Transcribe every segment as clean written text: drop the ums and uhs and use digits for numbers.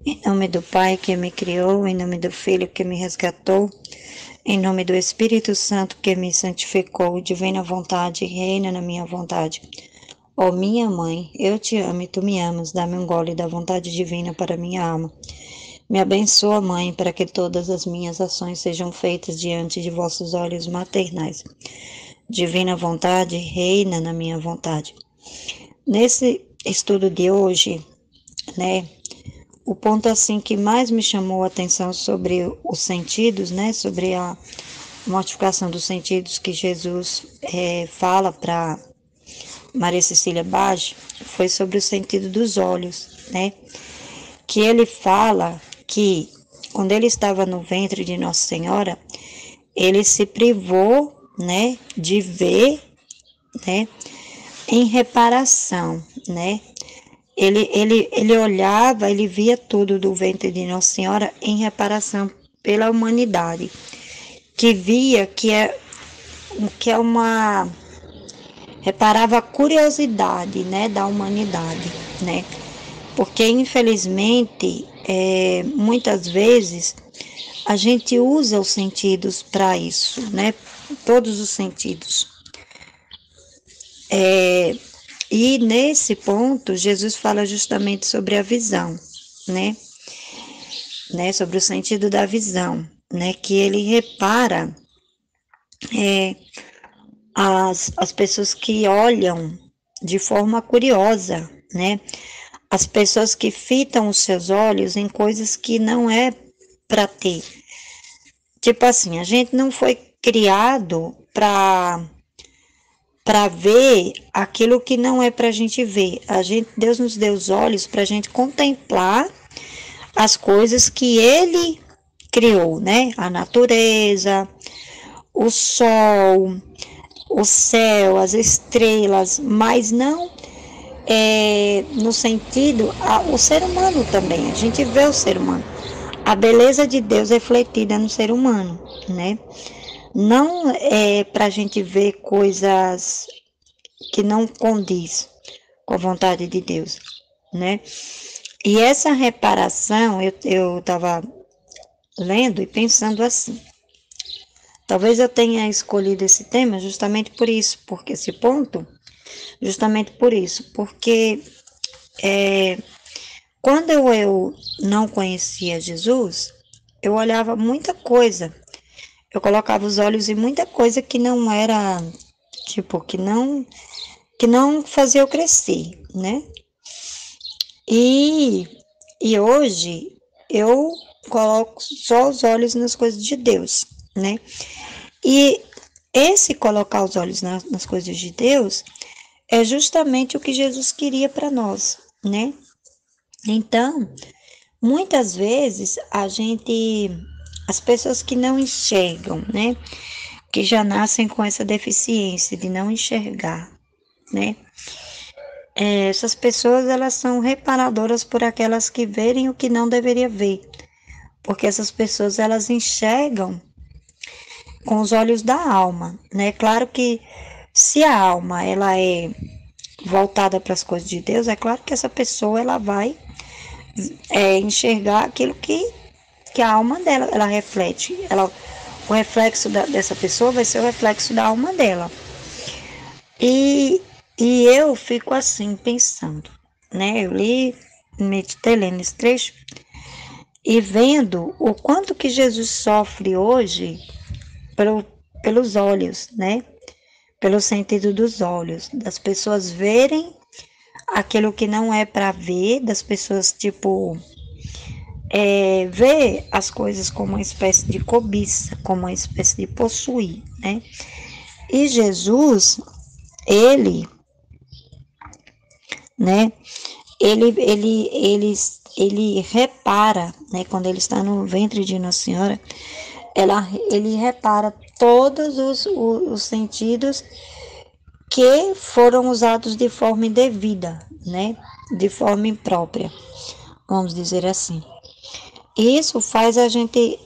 Em nome do Pai que me criou, em nome do Filho que me resgatou, em nome do Espírito Santo que me santificou, divina vontade, reina na minha vontade. Ó minha mãe, eu te amo e tu me amas, dá-me um gole da vontade divina para minha alma. Me abençoa, Mãe, para que todas as minhas ações sejam feitas diante de vossos olhos maternais. Divina vontade, reina na minha vontade. Nesse estudo de hoje, né, o ponto assim que mais me chamou a atenção sobre os sentidos, né, sobre a mortificação dos sentidos que Jesus fala para Maria Cecília Bage, foi sobre o sentido dos olhos, né, que ele fala que quando ele estava no ventre de Nossa Senhora, ele se privou, né, de ver, né, em reparação, né, ele olhava, ele via tudo do ventre de Nossa Senhora em reparação pela humanidade, que via que é uma reparava a curiosidade, né, da humanidade, né, porque infelizmente muitas vezes a gente usa os sentidos para isso, né, todos os sentidos. E nesse ponto, Jesus fala justamente sobre a visão, né? Sobre o sentido da visão, né? Que ele repara as pessoas que olham de forma curiosa, né? As pessoas que fitam os seus olhos em coisas que não é para ter. Tipo assim, a gente não foi criado para ver aquilo que não é para a gente ver. Deus nos deu os olhos para a gente contemplar as coisas que Ele criou, né? A natureza, o sol, o céu, as estrelas, mas não no sentido, o ser humano também. A gente vê o ser humano. A beleza de Deus refletida no ser humano, né? Não é para a gente ver coisas que não condiz com a vontade de Deus, né? E essa reparação, eu estava lendo e pensando assim, talvez eu tenha escolhido esse tema justamente por isso, porque esse ponto, justamente por isso, porque quando eu não conhecia Jesus, eu olhava muita coisa, eu colocava os olhos em muita coisa que não era, tipo, que não fazia eu crescer, né? E hoje eu coloco só os olhos nas coisas de Deus, né? E esse colocar os olhos nas coisas de Deus é justamente o que Jesus queria para nós, né? Então, muitas vezes as pessoas que não enxergam, né? Que já nascem com essa deficiência de não enxergar, né? Essas pessoas, elas são reparadoras por aquelas que verem o que não deveria ver, porque essas pessoas, elas enxergam com os olhos da alma, né? Claro que se a alma, ela é voltada para as coisas de Deus, é claro que essa pessoa, ela vai enxergar aquilo que a alma dela, ela reflete, o reflexo dessa pessoa vai ser o reflexo da alma dela. E eu fico assim, pensando, né? Eu meditei lendo esse trecho e vendo o quanto que Jesus sofre hoje pelos olhos, né? Pelo sentido dos olhos, das pessoas verem aquilo que não é para ver, das pessoas, tipo, ver as coisas como uma espécie de cobiça, como uma espécie de possuir, né? E Jesus, ele, né? Ele repara, né? Quando ele está no ventre de Nossa Senhora, ele repara todos os sentidos que foram usados de forma indevida, né? De forma imprópria, vamos dizer assim. Isso faz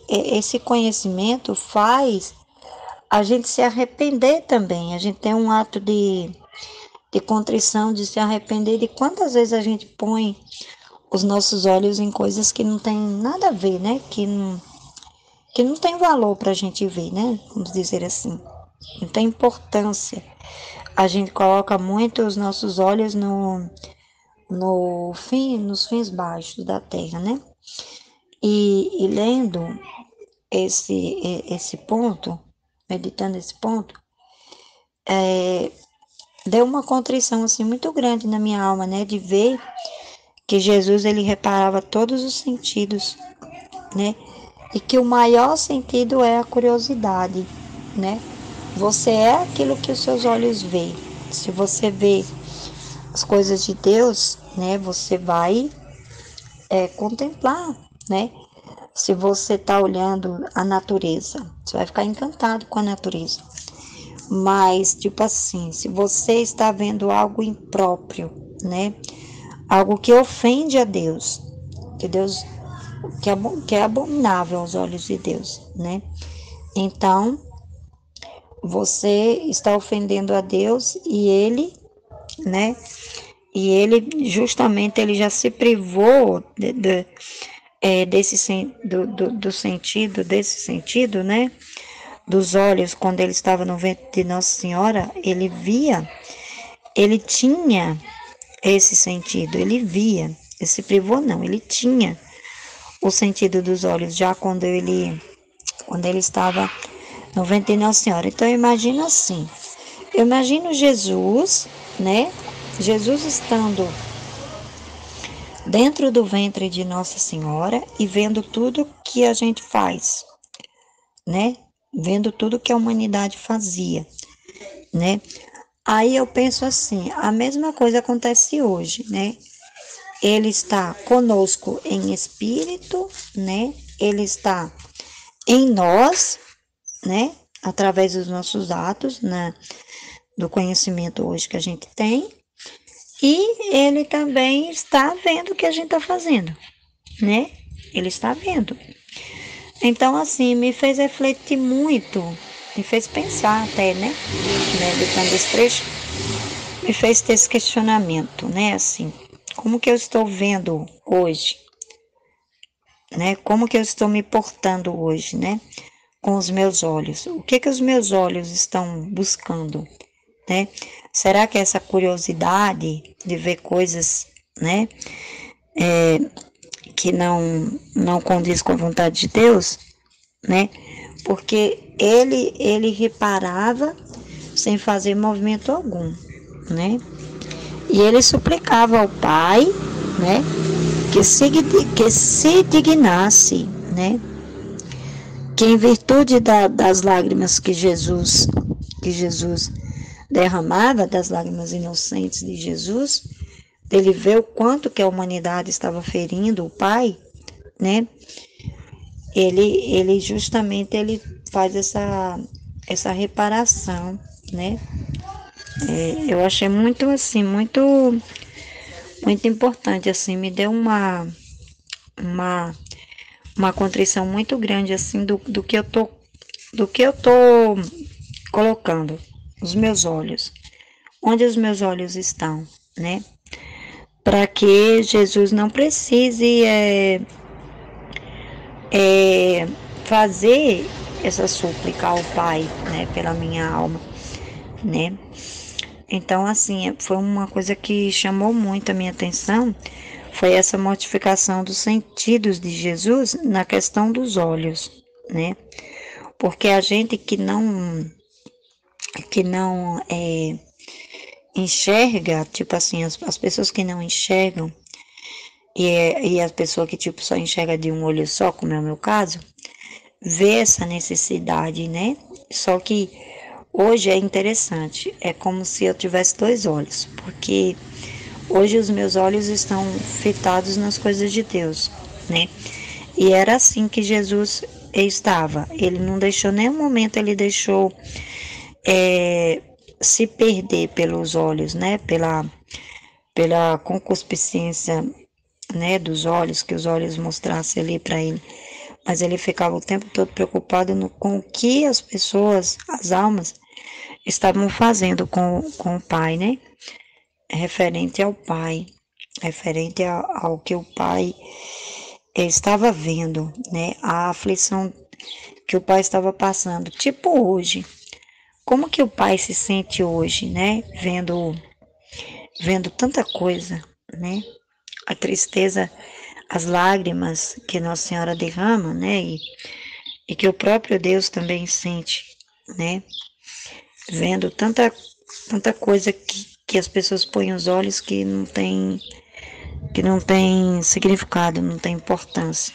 esse conhecimento faz a gente se arrepender também. A gente tem um ato de contrição, de se arrepender de quantas vezes a gente põe os nossos olhos em coisas que não tem nada a ver, né? Que não tem valor para a gente ver, né? Vamos dizer assim. Não tem importância. A gente coloca muito os nossos olhos nos fins baixos da terra, né? E lendo esse ponto, meditando esse ponto, deu uma contrição assim muito grande na minha alma, né? De ver que Jesus ele reparava todos os sentidos, né? E que o maior sentido é a curiosidade, né? Você é aquilo que os seus olhos veem. Se você vê as coisas de Deus, né? Você vai contemplar, né? Se você está olhando a natureza, você vai ficar encantado com a natureza. Mas, tipo assim, se você está vendo algo impróprio, né? Algo que ofende a Deus, que é abominável aos olhos de Deus, né? Então, você está ofendendo a Deus e ele, né? E ele, justamente, ele já se privou do sentido, desse sentido, né? Dos olhos, quando ele estava no ventre de Nossa Senhora, ele via, ele tinha esse sentido, ele via, ele se privou não, ele tinha o sentido dos olhos, já quando ele estava no ventre de Nossa Senhora. Então, eu imagino assim, eu imagino Jesus, né? Jesus estando dentro do ventre de Nossa Senhora e vendo tudo que a gente faz, né? Vendo tudo que a humanidade fazia, né? Aí eu penso assim, a mesma coisa acontece hoje, né? Ele está conosco em espírito, né? Ele está em nós, né? Através dos nossos atos, né? Do conhecimento hoje que a gente tem. E ele também está vendo o que a gente está fazendo, né? Ele está vendo. Então, assim, me fez refletir muito, me fez pensar até, né? Meditando esse trecho, me fez ter esse questionamento, né? Assim, como que eu estou vendo hoje, né? Como que eu estou me portando hoje, né? Com os meus olhos. O que que os meus olhos estão buscando, né? Será que essa curiosidade de ver coisas, né? Que não condiz com a vontade de Deus, né? Porque ele reparava sem fazer movimento algum, né? E ele suplicava ao Pai, né? Que se dignasse, né? Que em virtude das lágrimas que Jesus derramava, das lágrimas inocentes de Jesus, dele ver o quanto que a humanidade estava ferindo o Pai, né? Ele justamente ele faz essa reparação, né? Eu achei muito assim, muito importante assim, me deu uma, uma contrição muito grande assim do que eu tô colocando os meus olhos, onde os meus olhos estão, né? Para que Jesus não precise fazer essa súplica ao Pai, né, pela minha alma, né? Então, assim, foi uma coisa que chamou muito a minha atenção, foi essa mortificação dos sentidos de Jesus na questão dos olhos, né? Porque a gente que não enxerga, tipo assim, as pessoas que não enxergam e as pessoas que tipo só enxerga de um olho só, como é o meu caso, vê essa necessidade, né? Só que hoje é interessante, é como se eu tivesse dois olhos, porque hoje os meus olhos estão fitados nas coisas de Deus, né? E era assim que Jesus estava. Ele não deixou nenhum momento, ele deixou se perder pelos olhos, né? Pela concupiscência, né? Dos olhos, que os olhos mostrassem ali para ele. Mas ele ficava o tempo todo preocupado com o que as pessoas, as almas, estavam fazendo com o Pai, né? Referente ao Pai. referente ao que o pai estava vendo, né? A aflição que o pai estava passando. Tipo hoje, como que o pai se sente hoje, né? Vendo tanta coisa, né? A tristeza, as lágrimas que Nossa Senhora derrama, né? E que o próprio Deus também sente, né? Vendo tanta coisa que as pessoas põem os olhos que não tem significado, não tem importância.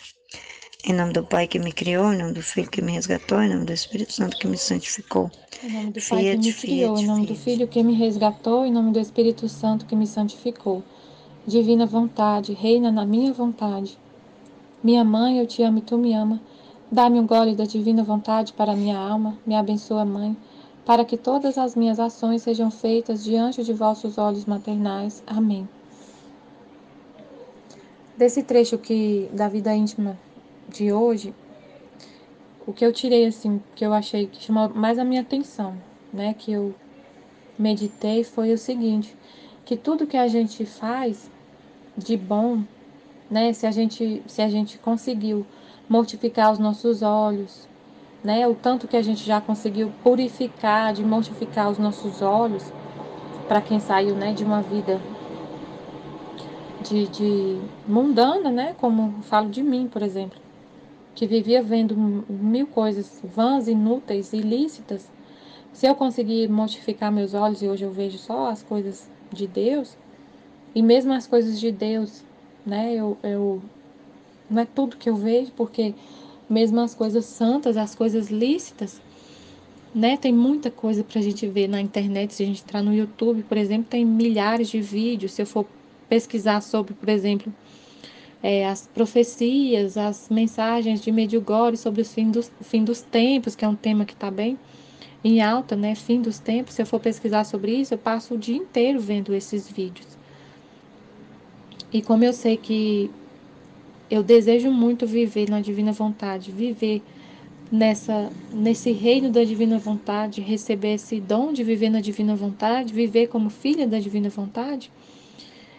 Em nome do Pai que me criou, em nome do Filho que me resgatou, em nome do Espírito Santo que me santificou. Em nome do Pai que Fiat, me criou, em fiat, nome do fiat. Filho que me resgatou, em nome do Espírito Santo que me santificou. Divina vontade, reina na minha vontade. Minha mãe, eu te amo e tu me ama. Dá-me um gole da divina vontade para a minha alma, me abençoa, Mãe, para que todas as minhas ações sejam feitas diante de vossos olhos maternais. Amém. Desse trecho da vida íntima de hoje, o que eu tirei assim, que eu achei que chamou mais a minha atenção, né, que eu meditei foi o seguinte, que tudo que a gente faz de bom, né, se a gente conseguiu mortificar os nossos olhos, né, o tanto que a gente já conseguiu purificar, de mortificar os nossos olhos, para quem saiu, né, de uma vida de mundana, né, como falo de mim, por exemplo, que vivia vendo mil coisas vãs, inúteis, ilícitas. Se eu conseguir mortificar meus olhos e hoje eu vejo só as coisas de Deus, e mesmo as coisas de Deus, né, eu não é tudo que eu vejo, porque mesmo as coisas santas, as coisas lícitas, né, tem muita coisa para a gente ver na internet. Se a gente entrar no YouTube, por exemplo, tem milhares de vídeos. Se eu for pesquisar sobre, por exemplo, as profecias, as mensagens de Medjugorje sobre o fim dos tempos, que é um tema que está bem em alta, né? Fim dos tempos. Se eu for pesquisar sobre isso, eu passo o dia inteiro vendo esses vídeos. E como eu sei que eu desejo muito viver na divina vontade, viver nesse reino da divina vontade, receber esse dom de viver na divina vontade, viver como filha da divina vontade,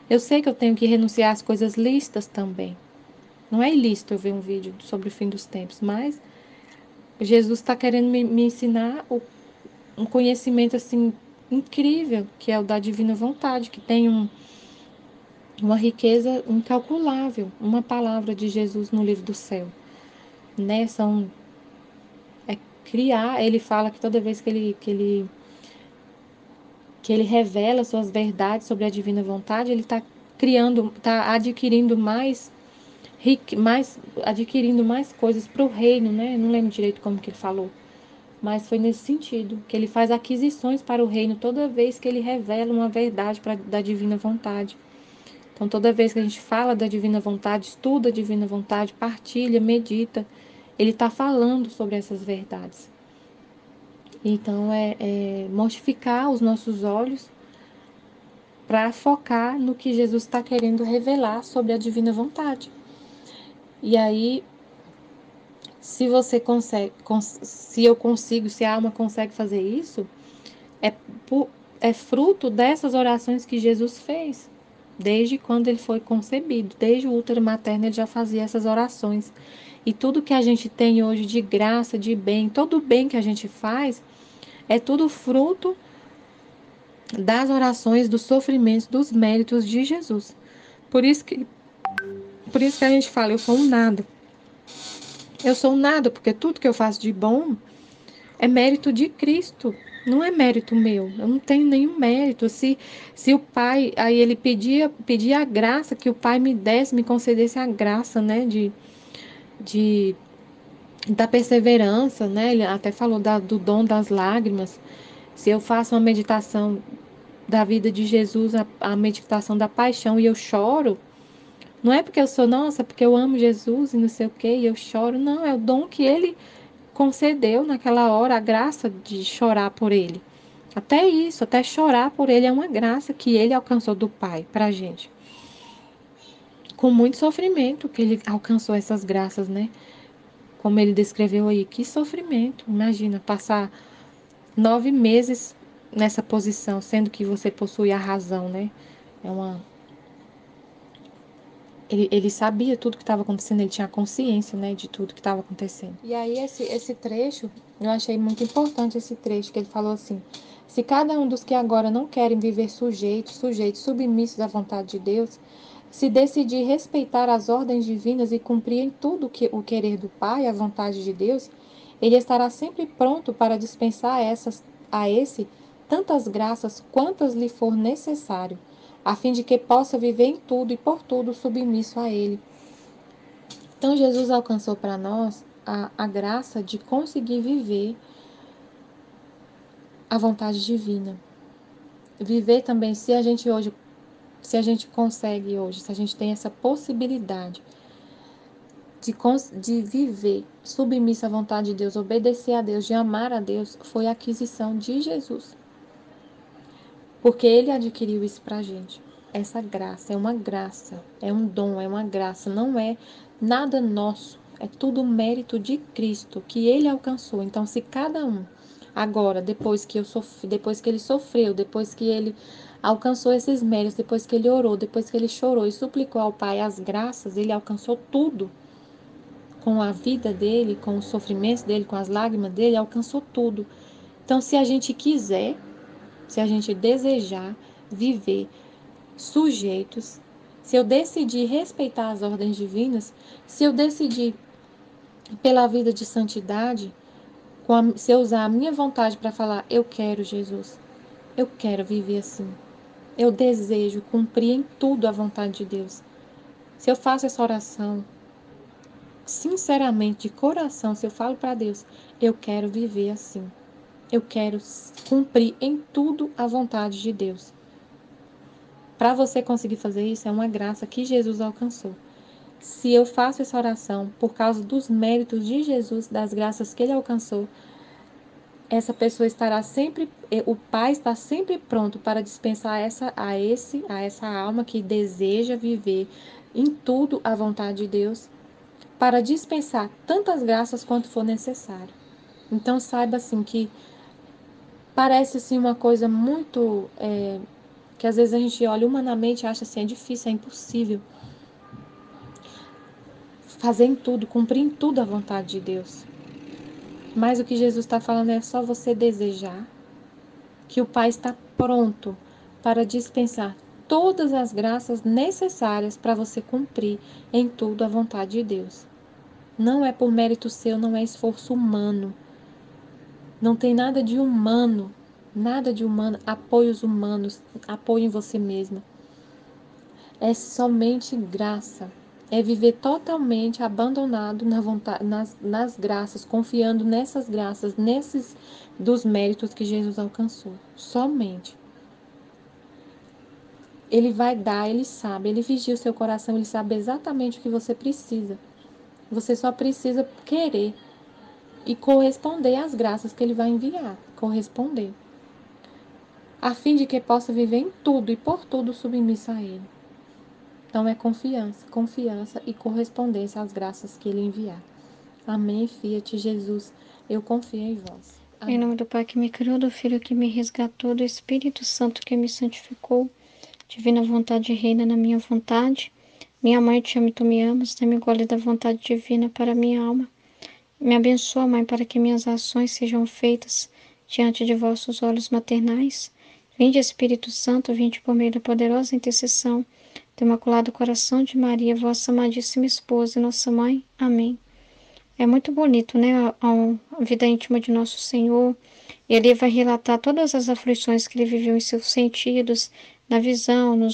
eu sei que eu tenho que renunciar às coisas lícitas também. Não é ilícito eu ver um vídeo sobre o fim dos tempos, mas Jesus está querendo me ensinar um conhecimento assim incrível, que é o da divina vontade, que tem uma riqueza incalculável, uma palavra de Jesus no livro do céu, né? Criar, ele fala que toda vez que ele revela suas verdades sobre a divina vontade, ele está criando, está adquirindo adquirindo mais coisas para o reino, né? Não lembro direito como que ele falou, mas foi nesse sentido, que ele faz aquisições para o reino toda vez que ele revela uma verdade da divina vontade. Então, toda vez que a gente fala da divina vontade, estuda a divina vontade, partilha, medita, ele está falando sobre essas verdades. Então, é mortificar os nossos olhos para focar no que Jesus está querendo revelar sobre a divina vontade. E aí, se você consegue, se eu consigo, se a alma consegue fazer isso, é, é fruto dessas orações que Jesus fez. Desde quando ele foi concebido, desde o útero materno ele já fazia essas orações. E tudo que a gente tem hoje de graça, de bem, todo o bem que a gente faz, é tudo fruto das orações, dos sofrimentos, dos méritos de Jesus. Por isso que, por isso que a gente fala, eu sou um nada. Eu sou um nada, porque tudo que eu faço de bom é mérito de Cristo, não é mérito meu. Eu não tenho nenhum mérito. Se o Pai, aí ele pedia a graça, que o Pai me desse, me concedesse a graça, né, de da perseverança, né? Ele até falou do dom das lágrimas. Se eu faço uma meditação da vida de Jesus, a meditação da paixão, e eu choro, não é porque eu sou, nossa, porque eu amo Jesus e não sei o que, e eu choro, não, é o dom que ele concedeu naquela hora, a graça de chorar por ele. Até isso, até chorar por ele é uma graça que ele alcançou do Pai pra gente. Com muito sofrimento que ele alcançou essas graças, né? Como ele descreveu aí, que sofrimento. Imagina, passar 9 meses nessa posição, sendo que você possui a razão, né? É uma Ele sabia tudo que estava acontecendo, ele tinha consciência, né, de tudo que estava acontecendo. E aí esse trecho, eu achei muito importante esse trecho, que ele falou assim: se cada um dos que agora não querem viver sujeitos, submissos à vontade de Deus, se decidir respeitar as ordens divinas e cumprir em tudo o querer do Pai, a vontade de Deus, ele estará sempre pronto para dispensar a esse tantas graças quantas lhe for necessário, a fim de que possa viver em tudo e por tudo submisso a Ele. Então Jesus alcançou para nós a graça de conseguir viver a vontade divina. Viver também, se a gente consegue hoje, se a gente tem essa possibilidade de viver submisso à vontade de Deus, obedecer a Deus, de amar a Deus, foi a aquisição de Jesus. Porque Ele adquiriu isso para a gente. Essa graça, é um dom, é uma graça, não é nada nosso, é tudo mérito de Cristo que Ele alcançou. Então, se cada um agora, depois que Ele sofreu, depois que Ele alcançou esses méritos, depois que Ele orou, depois que Ele chorou e suplicou ao Pai as graças, Ele alcançou tudo. Com a vida dele, com os sofrimentos dele, com as lágrimas dele, alcançou tudo. Então, se a gente quiser, se a gente desejar viver sujeitos, se eu decidir respeitar as ordens divinas, se eu decidir pela vida de santidade, se eu usar a minha vontade para falar, eu quero Jesus, eu quero viver assim, eu desejo cumprir em tudo a vontade de Deus. Se eu faço essa oração, sinceramente, de coração, se eu falo para Deus, eu quero viver assim, eu quero cumprir em tudo a vontade de Deus. Para você conseguir fazer isso, é uma graça que Jesus alcançou. Se eu faço essa oração por causa dos méritos de Jesus, das graças que ele alcançou, essa pessoa estará sempre, o Pai está sempre pronto para dispensar a essa alma que deseja viver em tudo a vontade de Deus, para dispensar tantas graças quanto for necessário. Então saiba assim que parece assim uma coisa muito que às vezes a gente olha humanamente e acha assim, é difícil, é impossível fazer em tudo, cumprir em tudo a vontade de Deus. Mas o que Jesus está falando é só você desejar, que o Pai está pronto para dispensar todas as graças necessárias para você cumprir em tudo a vontade de Deus. Não é por mérito seu, não é esforço humano. Não tem nada de humano, apoios humanos, apoio em você mesma. É somente graça. É viver totalmente abandonado nas graças, confiando nessas graças, nesses dos méritos que Jesus alcançou. Somente. Ele vai dar, ele sabe, ele vigia o seu coração, ele sabe exatamente o que você precisa. Você só precisa querer e corresponder às graças que ele vai enviar. Corresponder. A fim de que possa viver em tudo e por tudo submissa a ele. Então é confiança e correspondência às graças que ele enviar. Amém, Fiat Jesus, eu confio em vós. Amém. Em nome do Pai que me criou, do Filho que me resgatou, do Espírito Santo que me santificou, divina vontade reina na minha vontade. Minha mãe, te amo e tu me amas, dá-me gole da vontade divina para a minha alma. Me abençoa, Mãe, para que minhas ações sejam feitas diante de vossos olhos maternais. Vinde, Espírito Santo, vinde por meio da poderosa intercessão do Imaculado Coração de Maria, vossa amadíssima esposa e nossa mãe. Amém. É muito bonito, né, a vida íntima de nosso Senhor. Ele vai relatar todas as aflições que ele viveu em seus sentidos, na visão, no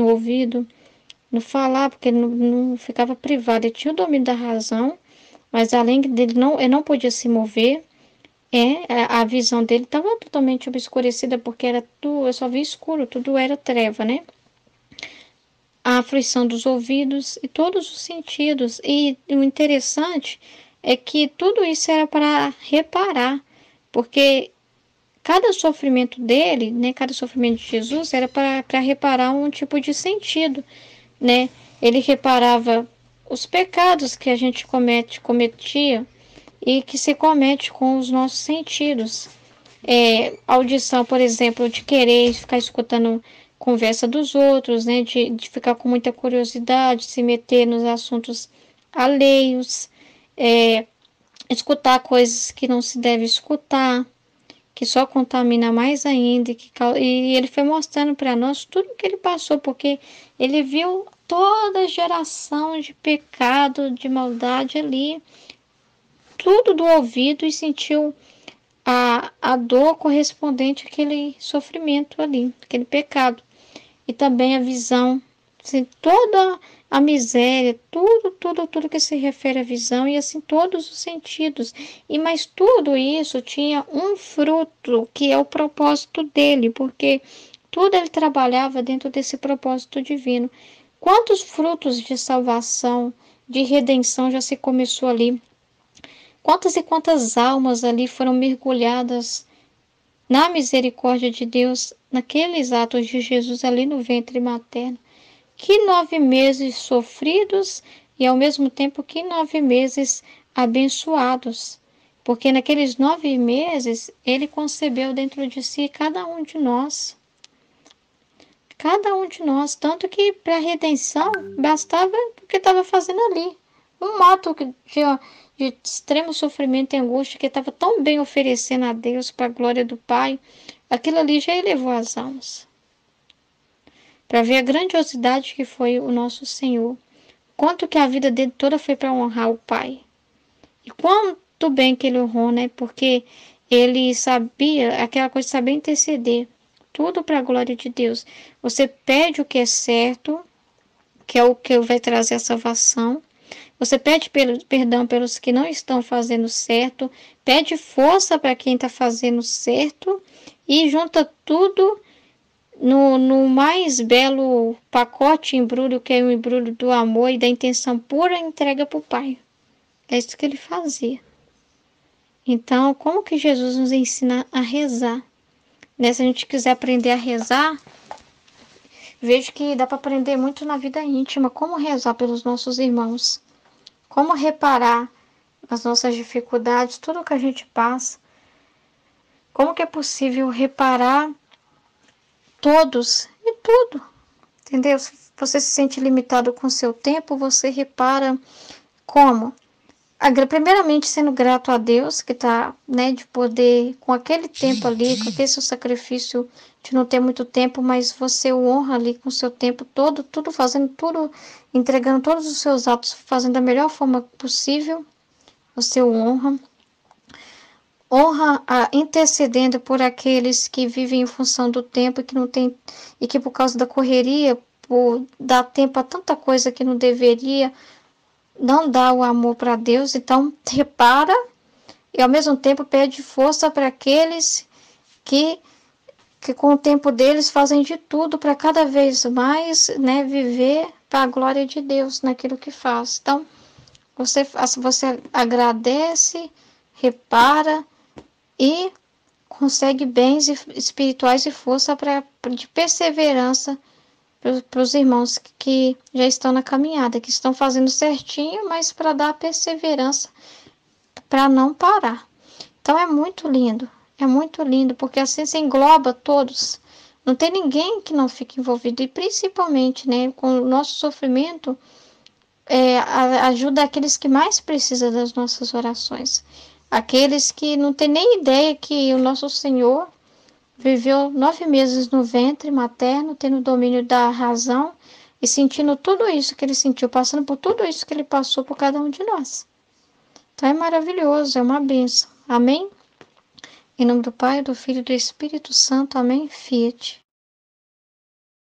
ouvido, no falar, porque ele não ficava privado. Ele tinha o domínio da razão, mas além dele, ele não podia se mover. A visão dele estava totalmente obscurecida, porque era tudo, eu só via escuro, tudo era treva, né? A aflição dos ouvidos e todos os sentidos. E o interessante é que tudo isso era para reparar, porque cada sofrimento dele, né, cada sofrimento de Jesus era para reparar um tipo de sentido, né? Ele reparava os pecados que a gente cometia e que se comete com os nossos sentidos. Audição, por exemplo, de querer ficar escutando conversa dos outros, né? De ficar com muita curiosidade, se meter nos assuntos alheios, escutar coisas que não se deve escutar, que só contamina mais ainda, e ele foi mostrando para nós tudo que ele passou, porque ele viu toda a geração de pecado, de maldade ali, tudo do ouvido, e sentiu a dor correspondente àquele sofrimento ali, aquele pecado. E também a visão, assim, toda a miséria, tudo que se refere à visão, e assim todos os sentidos. E mas tudo isso tinha um fruto, que é o propósito dele, porque tudo ele trabalhava dentro desse propósito divino. Quantos frutos de salvação, de redenção já se começou ali? Quantas e quantas almas ali foram mergulhadas na misericórdia de Deus, naqueles atos de Jesus ali no ventre materno? Que 9 meses sofridos e ao mesmo tempo que 9 meses abençoados. Porque naqueles 9 meses ele concebeu dentro de si cada um de nós. Cada um de nós. Tanto que para a redenção bastava o que estava fazendo ali. Um ato de extremo sofrimento e angústia que estava tão bem oferecendo a Deus para a glória do Pai. Aquilo ali já elevou as almas. Para ver a grandiosidade que foi o nosso Senhor. Quanto que a vida dele toda foi para honrar o Pai. E quanto bem que ele honrou, né? Porque ele sabia, aquela coisa de saber interceder. Tudo para a glória de Deus. Você pede o que é certo, que é o que vai trazer a salvação. Você pede perdão pelos que não estão fazendo certo. Pede força para quem está fazendo certo. E junta tudo no mais belo pacote, embrulho, que é o embrulho do amor e da intenção pura, entrega para o Pai. É isso que ele fazia. Então, como que Jesus nos ensina a rezar? Se a gente quiser aprender a rezar, vejo que dá para aprender muito na vida íntima, como rezar pelos nossos irmãos, como reparar as nossas dificuldades, tudo que a gente passa, como que é possível reparar todos e tudo, entendeu? Se você se sente limitado com o seu tempo, você repara como? Primeiramente sendo grato a Deus, que está, né, de poder, com aquele tempo ali, com aquele seu sacrifício de não ter muito tempo, mas você o honra ali com o seu tempo todo, tudo fazendo, tudo, entregando todos os seus atos, fazendo da melhor forma possível, você o honra. Honra intercedendo por aqueles que vivem em função do tempo e que não tem, e que por causa da correria, por dar tempo a tanta coisa que não deveria, não dá o amor para Deus. Então repara e ao mesmo tempo pede força para aqueles que com o tempo deles fazem de tudo para cada vez mais, né, viver para a glória de Deus naquilo que faz. Então você agradece, repara e consegue bens espirituais e força de perseverança para os irmãos que já estão na caminhada, que estão fazendo certinho, mas para dar perseverança, para não parar. Então é muito lindo, porque assim se engloba todos. Não tem ninguém que não fique envolvido, e principalmente, né, com o nosso sofrimento, ajuda aqueles que mais precisam das nossas orações. Aqueles que não têm nem ideia que o nosso Senhor viveu 9 meses no ventre materno, tendo domínio da razão e sentindo tudo isso que ele sentiu, passando por tudo isso que ele passou por cada um de nós. Então é maravilhoso, é uma bênção. Amém? Em nome do Pai, do Filho e do Espírito Santo. Amém? Fiat.